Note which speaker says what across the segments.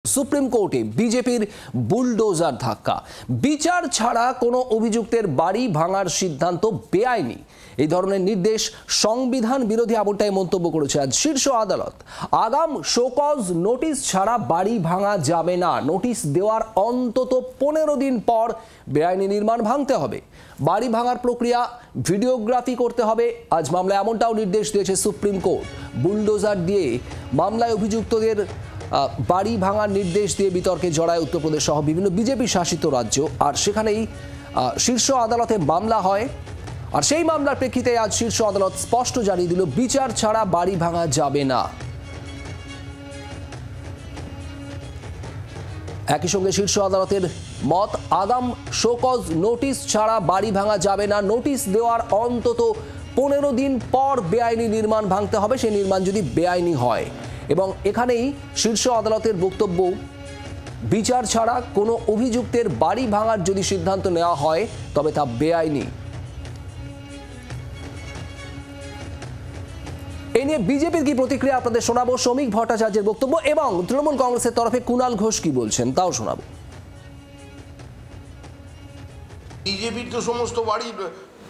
Speaker 1: Supreme কোর্টে বিজেপির bulldozer ধাক্কা। বিচার ছাড়া কোনো অভিযুক্তের বাড়ি ভাঙার সিদ্ধান্ত বেআইনি, এই ধরনের নির্দেশ সংবিধান বিরোধী এমনটাই মন্তব্য করেছে আজ শীর্ষ আদালত। আগাম শোকজ নোটিশ ছাড়া বাড়ি ভাঙা যাবে না, নোটিশ দেওয়ার অন্তত 15 দিন পর বেআইনি নির্মাণ ভাঙতে হবে, বাড়ি ভাঙার প্রক্রিয়া ভিডিওগ্রাফি করতে হবে। আজ মামলায় এমনটাও নির্দেশ দিয়েছে সুপ্রিম কোর্ট। বুলডোজার দিয়ে মামলায় অভিযুক্তদের বাড়ি ভাঙার নির্দেশ দিয়ে বিতর্কে জড়ায় উত্তরপ্রদেশ সহ বিভিন্ন বিজেপি শাসিত রাজ্য, আর সেখানেই শীর্ষ আদালতে মামলা হয়। আর সেই মামলার প্রেক্ষিতে আজ শীর্ষ আদালত স্পষ্ট জানিয়ে দিল, বিচার ছাড়া বাড়ি ভাঙা যাবে না। একই সঙ্গে শীর্ষ আদালতের মত, আগাম শোকজ নোটিশ ছাড়া বাড়ি ভাঙা যাবে না, নোটিশ দেওয়ার অন্তত 15 দিন পর বেআইনি নির্মাণ ভাঙতে হবে, সেই নির্মাণ যদি বেআইনি হয়। এবং এখানেই শীর্ষ আদালতের বক্তব্য, বিচার ছাড়া কোনো অভিযুক্তের বাড়ি ভাঙার যদি সিদ্ধান্ত নেওয়া হয় তবে তা বেআইনি। এ নিয়ে বিজেপির কি প্রতিক্রিয়া আপনাদের শোনাবো। শ্রমিক ভট্টাচার্যের বক্তব্য এবং তৃণমূল কংগ্রেসের তরফে কুণাল ঘোষ কি বলছেন তাও শোনাবো।
Speaker 2: বিজেপির তো সমস্ত বাড়ি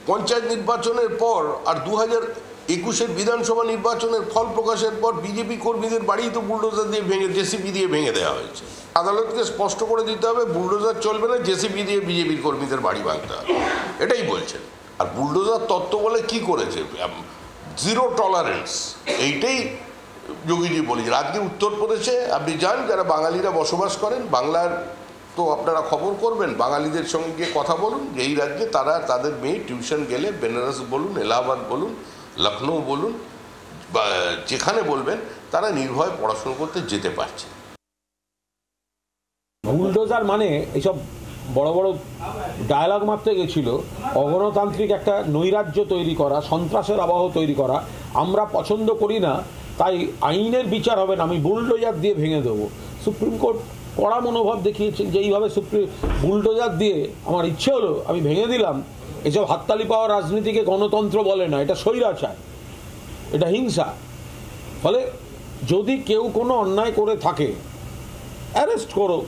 Speaker 2: পঞ্চায়েত নির্বাচনের পর আর 2021-এর বিধানসভা নির্বাচনের ফল প্রকাশের পর বিজেপি কর্মীদের বাড়ি তো বুলডোজার দিয়ে ভেঙে, জেসিবি দিয়ে ভেঙে দেওয়া হয়েছে। আদালতকে স্পষ্ট করে দিতে হবে, বুলডোজার চলবে না, জেসিবি দিয়ে বিজেপির কর্মীদের বাড়ি ভাঙতে হবে, এটাই বলছেন। আর বুলডোজার তত্ত্ব বলে কি করেছে, জিরো টলারেন্স, এইটাই যোগীজি বলেছেন। আজকে উত্তরপ্রদেশে আপনি যান, যারা বাঙালিরা বসবাস করেন, বাংলার তো আপনারা খবর করবেন, বাঙালিদের সঙ্গে গিয়ে কথা বলুন যে এই রাজ্যে তারা তাদের মেয়ে টিউশন গেলে বেনারস বলুন, এলাহাবাদ বলুন, লখনৌ বলুন, যেখানে বলবেন তারা নির্ভয়ে পড়াশোনা করতে যেতে পারছে।
Speaker 3: বুলডোজার মানে এইসব বড় বড় ডায়ালগ মারতে গেছিল, অগণতান্ত্রিক একটা নৈরাজ্য তৈরি করা, সন্ত্রাসের আবহ তৈরি করা। আমরা পছন্দ করি না, তাই আইনের বিচার হবে না, আমি বুলডোজার দিয়ে ভেঙে দেবো। সুপ্রিম কোর্ট কড়া মনোভাব দেখিয়েছেন যে এইভাবে বুলডোজার দিয়ে আমার ইচ্ছে হলো আমি ভেঙে দিলাম। এসব হাততালি পাওয়া রাজনীতিকে গণতন্ত্র বলে না, এটা স্বৈরাচার, এটা হিংসা। ফলে যদি কেউ কোনো অন্যায় করে থাকে, অ্যারেস্ট করো,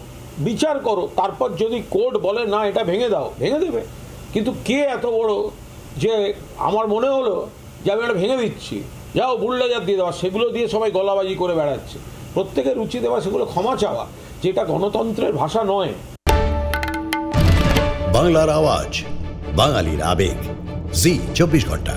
Speaker 3: বিচার করো, তারপর যদি কোর্ট বলে না এটা ভেঙে দাও, ভেঙে দেবে। কিন্তু কে এত বড় যে আমার মনে হলো যে আমি এটা ভেঙে দিচ্ছি, যাও বুলডোজার দিয়ে দেওয়া, সেগুলো দিয়ে সবাই গলাবাজি করে বেড়াচ্ছে। প্রত্যেকের রুচি দেওয়া, সেগুলো ক্ষমা চাওয়া, যেটা গণতন্ত্রের ভাষা নয়।
Speaker 4: বাংলার আওয়াজ, বাঙালির আবেগ, জি 24 ঘন্টা।